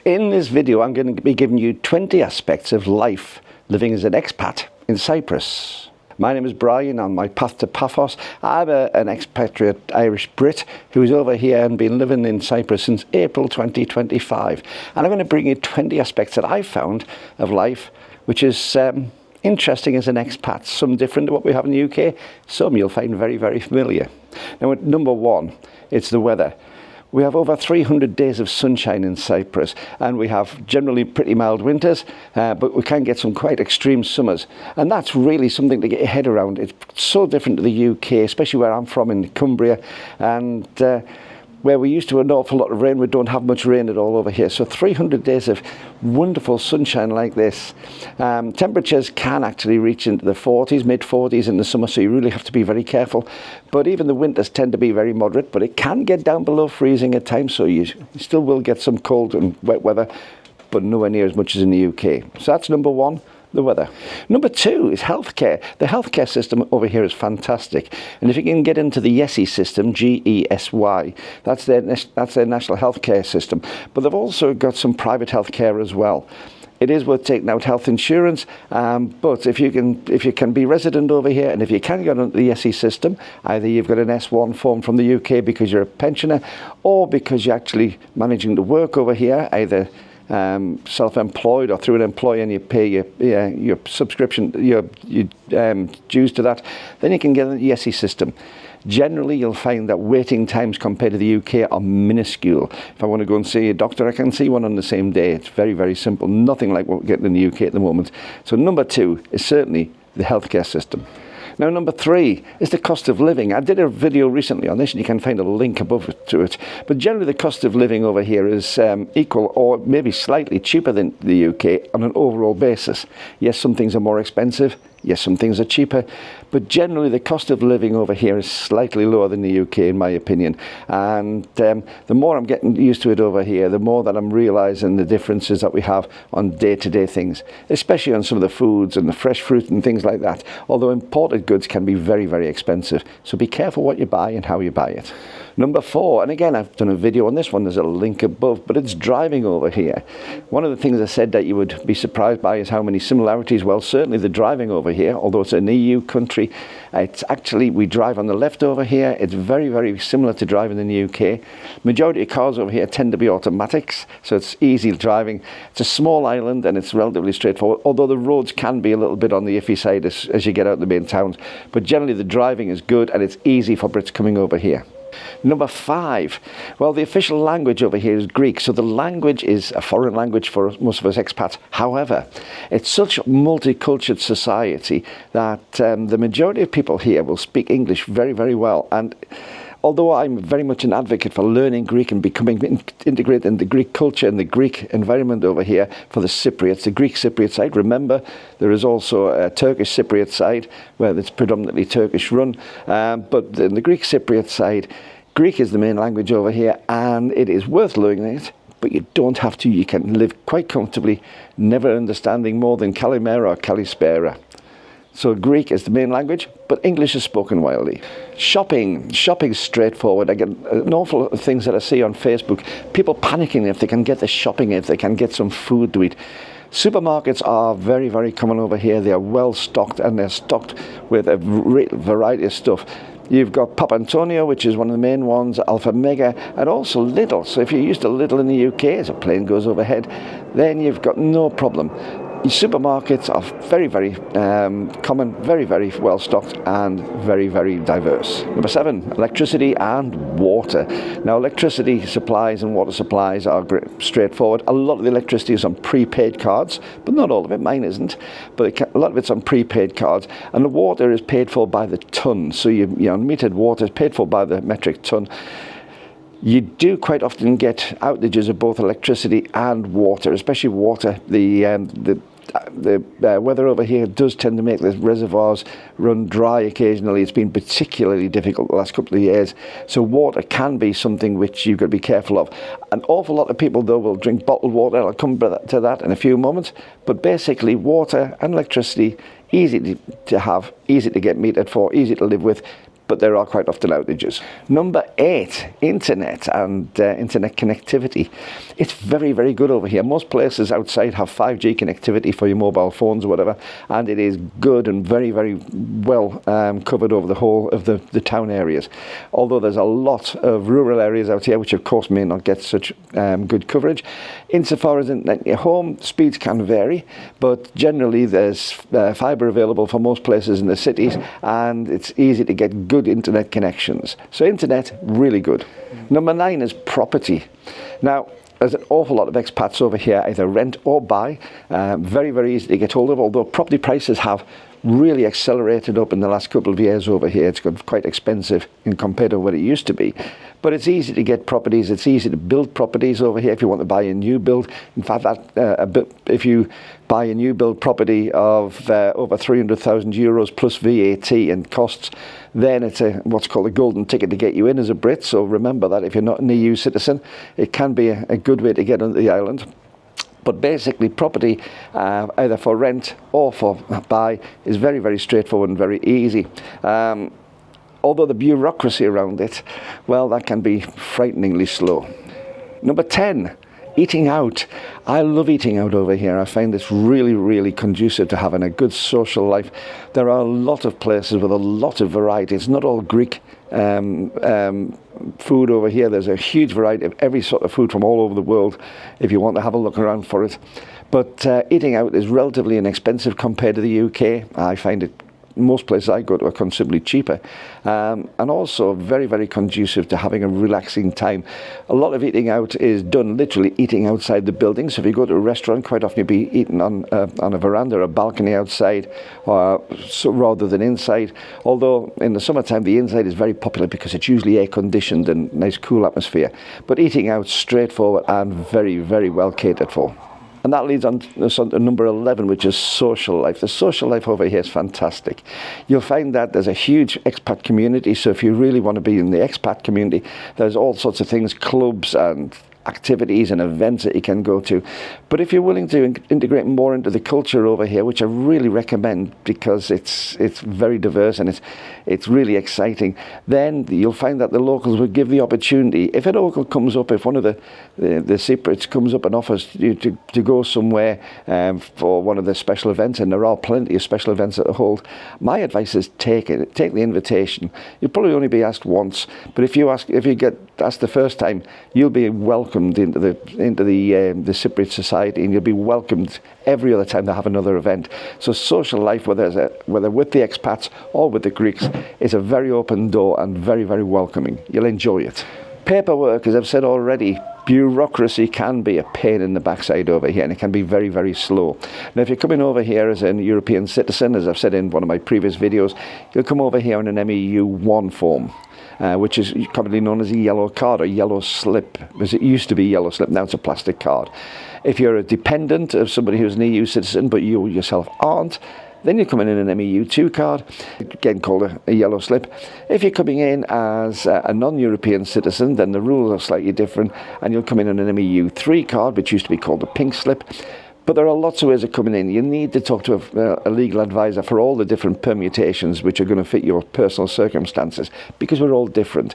In this video, I'm going to be giving you 20 aspects of life living as an expat in Cyprus. My name is Brian. On my path to Paphos, I'm an expatriate Irish Brit who's over here and been living in Cyprus since April 2025. And I'm going to bring you 20 aspects that I've found of life, which is interesting as an expat. Some different to what we have in the UK, some you'll find very, very familiar. Now, at number one, it's the weather. We have over 300 days of sunshine in Cyprus, and we have generally pretty mild winters, but we can get some quite extreme summers. And that's really something to get your head around. It's so different to the UK, especially where I'm from in Cumbria, and where we used to have an awful lot of rain, we don't have much rain at all over here. So 300 days of wonderful sunshine like this. Temperatures can actually reach into the 40s, mid-40s in the summer, so you really have to be very careful. But even the winters tend to be very moderate, but it can get down below freezing at times, so you still will get some cold and wet weather, but nowhere near as much as in the UK. So that's number one. The weather. Number two is healthcare. The healthcare system over here is fantastic, and if you can get into the GESY system, GESY, that's their national healthcare system. But they've also got some private healthcare as well. It is worth taking out health insurance, but if you can be resident over here, and if you can get onto the GESY system, either you've got an S1 form from the UK because you're a pensioner, or because you're actually managing to work over here, either self-employed or through an employer, and you pay your subscription, your dues to that, then you can get the GESY system. Generally, you'll find that waiting times compared to the UK are minuscule. If I want to go and see a doctor, I can see one on the same day. It's very, very simple. Nothing like what we're getting in the UK at the moment. So number two is certainly the healthcare system. Now, number three is the cost of living. I did a video recently on this, and you can find a link above to it. But generally, the cost of living over here is equal or maybe slightly cheaper than the UK on an overall basis. Yes, some things are more expensive. Yes, some things are cheaper, but generally the cost of living over here is slightly lower than the UK, in my opinion. And the more I'm getting used to it over here, the more that I'm realising the differences that we have on day-to-day things, especially on some of the foods and the fresh fruit and things like that. Although imported goods can be very, very expensive. So be careful what you buy and how you buy it. Number four, and again, I've done a video on this one, there's a link above, but it's driving over here. One of the things I said that you would be surprised by is how many similarities. Well, certainly the driving over here, although it's an EU country, it's actually, we drive on the left over here. It's very, very similar to driving in the UK. Majority of cars over here tend to be automatics, so it's easy driving. It's a small island and it's relatively straightforward, although the roads can be a little bit on the iffy side as you get out of the main towns. But generally the driving is good and it's easy for Brits coming over here. Number five, well, the official language over here is Greek, so the language is a foreign language for most of us expats. However, it's such a multicultural society that the majority of people here will speak English very, very well. And although I'm very much an advocate for learning Greek and becoming integrated in the Greek culture and the Greek environment over here for the Cypriots, the Greek Cypriot side, remember there is also a Turkish Cypriot side where it's predominantly Turkish run, but in the Greek Cypriot side, Greek is the main language over here, and it is worth learning it, but you don't have to. You can live quite comfortably, never understanding more than Kalimera or Kalispera. So Greek is the main language, but English is spoken widely. Shopping's straightforward. I get an awful lot of things that I see on Facebook. People panicking if they can get the shopping, if they can get some food to eat. Supermarkets are very, very common over here. They are well stocked, and they're stocked with a variety of stuff. You've got Papa Antonio, which is one of the main ones, Alpha Mega, and also Lidl. So if you're used to Lidl in the UK, as a plane goes overhead, then you've got no problem. Supermarkets are very, very common, very, very well stocked, and very, very diverse. Number seven, electricity and water. Now, electricity supplies and water supplies are straightforward. A lot of the electricity is on prepaid cards, but not all of it. Mine isn't, but a lot of it's on prepaid cards. And the water is paid for by the ton. So your unmetered water is paid for by the metric ton. You do quite often get outages of both electricity and water, especially water. The weather over here does tend to make the reservoirs run dry occasionally. It's been particularly difficult the last couple of years. So water can be something which you've got to be careful of. An awful lot of people, though, will drink bottled water. I'll come to that in a few moments. But basically, water and electricity, easy to have, easy to get metered for, easy to live with. but there are quite often outages. Number 8, internet and internet connectivity. It's very, very good over here. Most places outside have 5G connectivity for your mobile phones or whatever, and it is good and very, very well covered over the whole of the town areas. Although there's a lot of rural areas out here which of course may not get such good coverage. Insofar as internet in your home, speeds can vary, but generally there's fibre available for most places in the cities, and it's easy to get good internet connections. So internet, really good. Number 9 is property. Now, there's an awful lot of expats over here, either rent or buy. Very, very easy to get hold of, although property prices have really accelerated up in the last couple of years over here. It's got quite expensive in compared to what it used to be. But it's easy to get properties. It's easy to build properties over here if you want to buy a new build. In fact, if you buy a new build property of over 300,000 euros plus VAT and costs, then it's what's called a golden ticket to get you in as a Brit. So remember that if you're not an EU citizen, it can be a good way to get onto the island. But basically, property, either for rent or for buy, is very, very straightforward and very easy. Although the bureaucracy around it, well, that can be frighteningly slow. Number 10, eating out. I love eating out over here. I find this really, really conducive to having a good social life. There are a lot of places with a lot of variety. It's not all Greek food over here. There's a huge variety of every sort of food from all over the world if you want to have a look around for it. But eating out is relatively inexpensive compared to the UK. I find it most places I go to are considerably cheaper, and also very, very conducive to having a relaxing time. A lot of eating out is done literally eating outside the building. So if you go to a restaurant, quite often you'll be eating on a veranda or a balcony outside, rather than inside. Although in the summertime the inside is very popular because it's usually air conditioned and nice cool atmosphere. But eating out, straightforward and very, very well catered for. And that leads on to number 11, which is social life. The social life over here is fantastic. You'll find that there's a huge expat community. So if you really want to be in the expat community, there's all sorts of things, clubs and activities and events that you can go to. But if you're willing to integrate more into the culture over here, which I really recommend because it's very diverse and it's really exciting, then you'll find that the locals will give the opportunity. If a local comes up, if one of the Cypriots comes up and offers you to go somewhere for one of the special events, and there are plenty of special events that are hold, my advice is take it. Take the invitation. You'll probably only be asked once, but if you get asked the first time, you'll be welcomed into the Cypriot society, and you'll be welcomed every other time they have another event. So social life, whether with the expats or with the Greeks, is a very open door and very, very welcoming. You'll enjoy it. Paperwork, as I've said already, bureaucracy can be a pain in the backside over here, and it can be very, very slow. Now, if you're coming over here as an European citizen, as I've said in one of my previous videos, you'll come over here on an MEU1 form. Which is commonly known as a yellow card or yellow slip, because it used to be yellow slip, now it's a plastic card. If you're a dependent of somebody who's an EU citizen but you yourself aren't, then you're coming in an MEU2 card, again called a yellow slip. If you're coming in as a non-European citizen, then the rules are slightly different, and you'll come in on an MEU3 card, which used to be called a pink slip. But there are lots of ways of coming in. You need to talk to a legal advisor for all the different permutations which are going to fit your personal circumstances, because we're all different.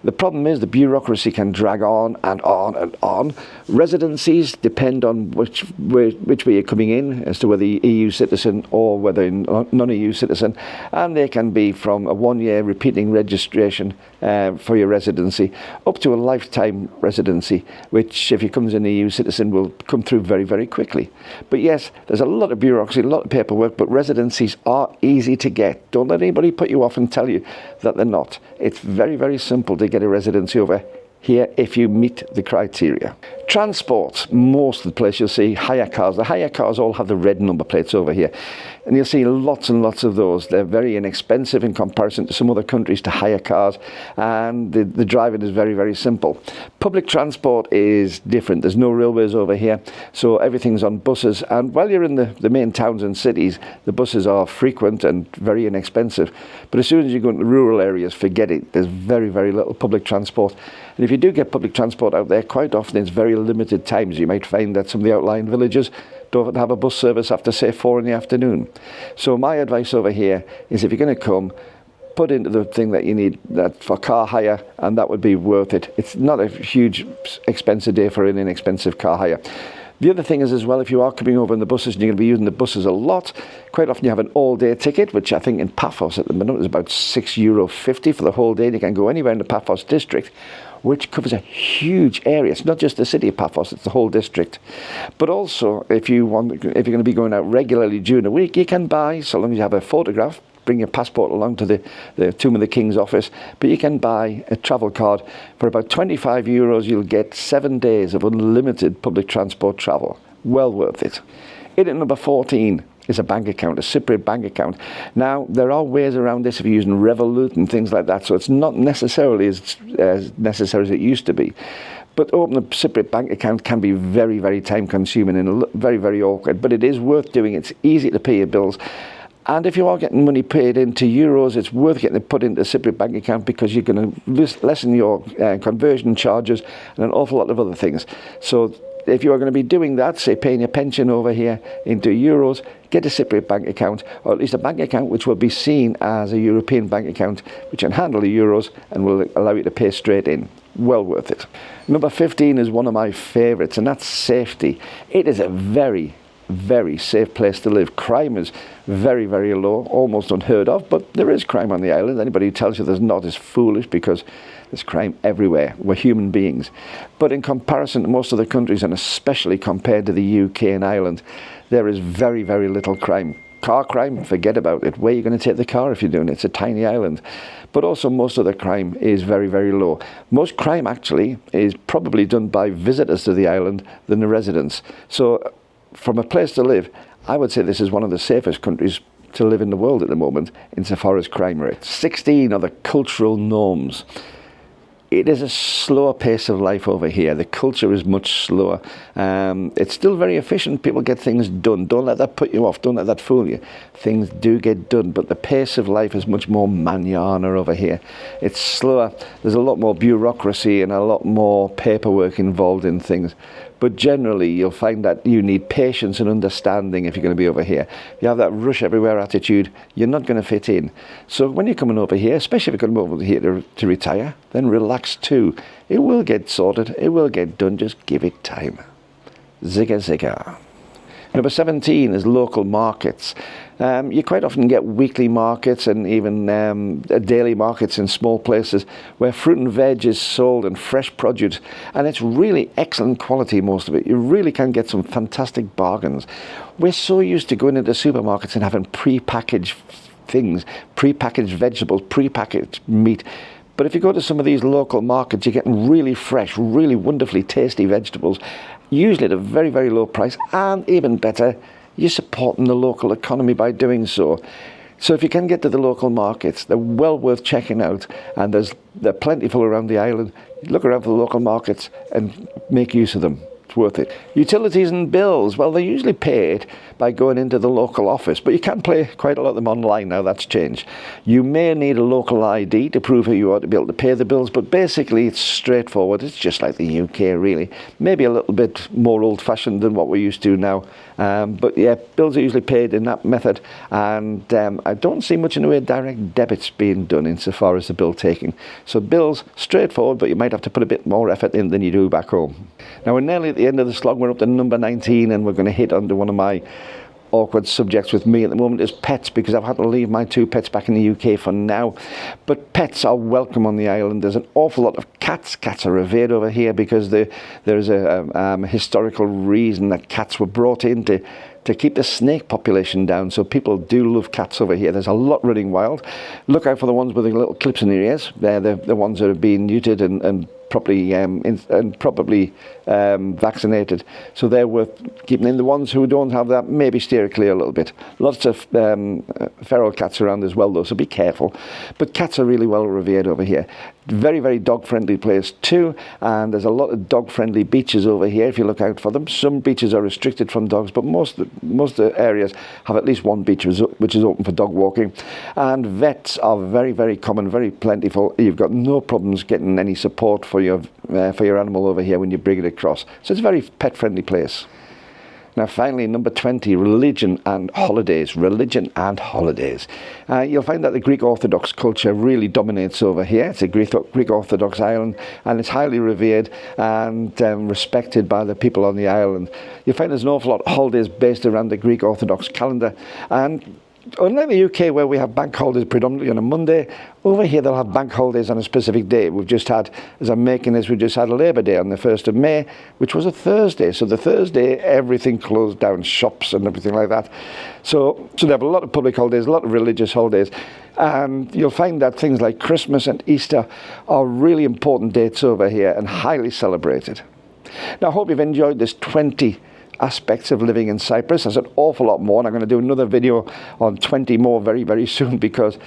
The problem is the bureaucracy can drag on and on and on. Residencies depend on which way you're coming in, as to whether you're EU citizen or whether you're non-EU citizen. And they can be from a 1-year repeating registration for your residency up to a lifetime residency, which if you come as an EU citizen will come through very, very quickly. But yes, there's a lot of bureaucracy, a lot of paperwork, but residencies are easy to get. Don't let anybody put you off and tell you that they're not. It's very, very simple to get a residency over here if you meet the criteria. Transport, most of the place you'll see hire cars. The hire cars all have the red number plates over here, and you'll see lots and lots of those. They're very inexpensive in comparison to some other countries to hire cars, and the driving is very, very simple. Public transport is different. There's no railways over here, so everything's on buses, and while you're in the main towns and cities, the buses are frequent and very inexpensive. But as soon as you go into rural areas, forget it. There's very, very little public transport, and if you do get public transport out there, quite often it's very limited times. You might find that some of the outlying villages don't have a bus service after, say, 4 in the afternoon. So my advice over here is, if you're going to come, put into the thing that you need that for car hire, and that would be worth it. It's not a huge expensive day for an inexpensive car hire. The other thing is as well, if you are coming over in the buses and you're going to be using the buses a lot, quite often you have an all-day ticket, which I think in Paphos at the minute is about €6.50 for the whole day. And you can go anywhere in the Paphos district, which covers a huge area. It's not just the city of Paphos, it's the whole district. But also, if you're going to be going out regularly during the week, you can buy, so long as you have a photograph, bring your passport along to the Tomb of the King's office, but you can buy a travel card. For about €25, you'll get 7 days of unlimited public transport travel. Well worth it. In at number 14 is a bank account, a Cypriot bank account. Now, there are ways around this if you're using Revolut and things like that, so it's not necessarily as necessary as it used to be. But opening a Cypriot bank account can be very, very time consuming and very, very awkward, but it is worth doing. It's easy to pay your bills. And if you are getting money paid into euros, it's worth getting it put into a Cypriot bank account because you're going to lessen your conversion charges and an awful lot of other things. So if you are going to be doing that, say paying your pension over here into euros, get a Cypriot bank account, or at least a bank account which will be seen as a European bank account, which can handle the euros and will allow you to pay straight in. Well worth it. Number 15 is one of my favourites, and that's safety. It is a very, very safe place to live. Crime is very, very low, almost unheard of, but there is crime on the island. Anybody who tells you there's not is foolish, because there's crime everywhere. We're human beings. But in comparison to most other countries, and especially compared to the UK and Ireland, there is very, very little crime. Car crime, forget about it. Where are you going to take the car if you're doing it? It's a tiny island. But also most of the crime is very, very low. Most crime actually is probably done by visitors to the island than the residents. So from a place to live, I would say this is one of the safest countries to live in the world at the moment insofar as crime rate. 16 are the cultural norms. It is a slower pace of life over here. The culture is much slower. It's still very efficient. People get things done. Don't let that put you off. Don't let that fool you. Things do get done, but the pace of life is much more manana over here. It's slower. There's a lot more bureaucracy and a lot more paperwork involved in things. But generally, you'll find that you need patience and understanding if you're going to be over here. If you have that rush everywhere attitude, you're not going to fit in. So when you're coming over here, especially if you're coming over here to retire, then relax too. It will get sorted. It will get done. Just give it time. Zigga zigga. Number 17 is local markets. You quite often get weekly markets and even daily markets in small places where fruit and veg is sold and fresh produce, and it's really excellent quality, most of it. You really can get some fantastic bargains. We're so used to going into supermarkets and having pre-packaged things, pre-packaged vegetables, pre-packaged meat. But if you go to some of these local markets, you're getting really fresh, really wonderfully tasty vegetables, usually at a very, very low price, and even better, you're supporting the local economy by doing so. So if you can get to the local markets, they're well worth checking out, and they're plentiful around the island. Look around for the local markets and make use of them. It's worth it. Utilities and bills, well, they're usually paid by going into the local office, but you can pay quite a lot of them online now. That's changed. You may need a local ID to prove who you are to be able to pay the bills, but basically it's straightforward. It's just like the UK, really. Maybe a little bit more old-fashioned than what we're used to now. But yeah, bills are usually paid in that method, and I don't see much in the way of direct debits being done insofar as the bill taking. So bills, straightforward, but you might have to put a bit more effort in than you do back home. Now we're nearly at the end of the slog. We're up to number 19, and we're going to hit onto one of my awkward subjects with me at the moment is pets, because I've had to leave my 2 pets back in the UK for now. But pets are welcome on the island. There's an awful lot of cats. Cats are revered over here because there is a historical reason that cats were brought in to keep the snake population down. So people do love cats over here. There's a lot running wild. Look out for the ones with the little clips in their ears. They're the ones that are being neutered and properly vaccinated, so they're worth keeping in. The ones who don't have that, maybe steer clear a little bit. Lots of feral cats around as well though, so be careful. But cats are really well revered over here. Very, very dog friendly place too, and there's a lot of dog friendly beaches over here if you look out for them. Some beaches are restricted from dogs, but most of the areas have at least one beach which is open for dog walking. And vets are very, very common, very plentiful. You've got no problems getting any support for your animal over here when you bring it across. So it's a very pet friendly place. Now finally, number 20, religion and holidays. Religion and holidays. You'll find that the Greek Orthodox culture really dominates over here. It's a Greek Orthodox island, and it's highly revered and respected by the people on the island. You'll find there's an awful lot of holidays based around the Greek Orthodox calendar, and unlike the UK where we have bank holidays predominantly on a Monday, over here they'll have bank holidays on a specific day. We've just had, as I'm making this, we just had a Labour Day on the 1st of May, which was a Thursday. So the Thursday, everything closed down, shops and everything like that. So they have a lot of public holidays, a lot of religious holidays. And you'll find that things like Christmas and Easter are really important dates over here and highly celebrated. Now, I hope you've enjoyed this 20 aspects of living in Cyprus. There's an awful lot more, and I'm going to do another video on 20 more very, very soon, because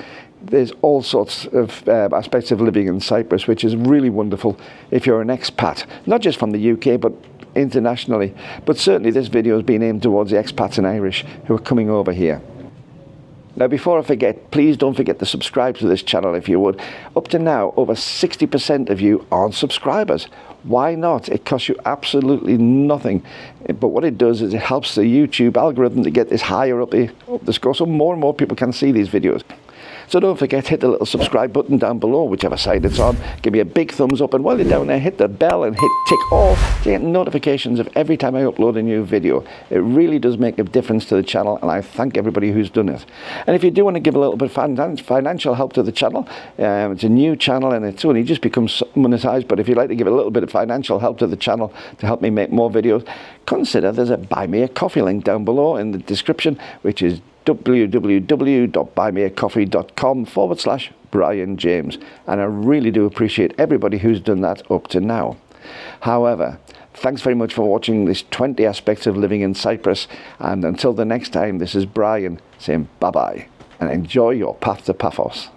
there's all sorts of aspects of living in Cyprus, which is really wonderful if you're an expat, not just from the UK, but internationally. But certainly this video has been aimed towards the expats and Irish who are coming over here. Now, before I forget, please don't forget to subscribe to this channel if you would. Up to now, over 60% of you aren't subscribers. Why not? It costs you absolutely nothing. But what it does is it helps the YouTube algorithm to get this higher up the score, so more and more people can see these videos. So don't forget, hit the little subscribe button down below, whichever side it's on. Give me a big thumbs up, and while you're down there, hit the bell and hit tick all to get notifications of every time I upload a new video. It really does make a difference to the channel, and I thank everybody who's done it. And if you do want to give a little bit of financial help to the channel, it's a new channel and it's only just become monetized, but if you'd like to give a little bit of financial help to the channel to help me make more videos, consider there's a Buy Me a Coffee link down below in the description, which is www.buymeacoffee.com/Brian James, and I really do appreciate everybody who's done that up to now. However, thanks very much for watching this 20 aspects of living in Cyprus, and until the next time, this is Brian saying bye-bye, and enjoy your path to Paphos.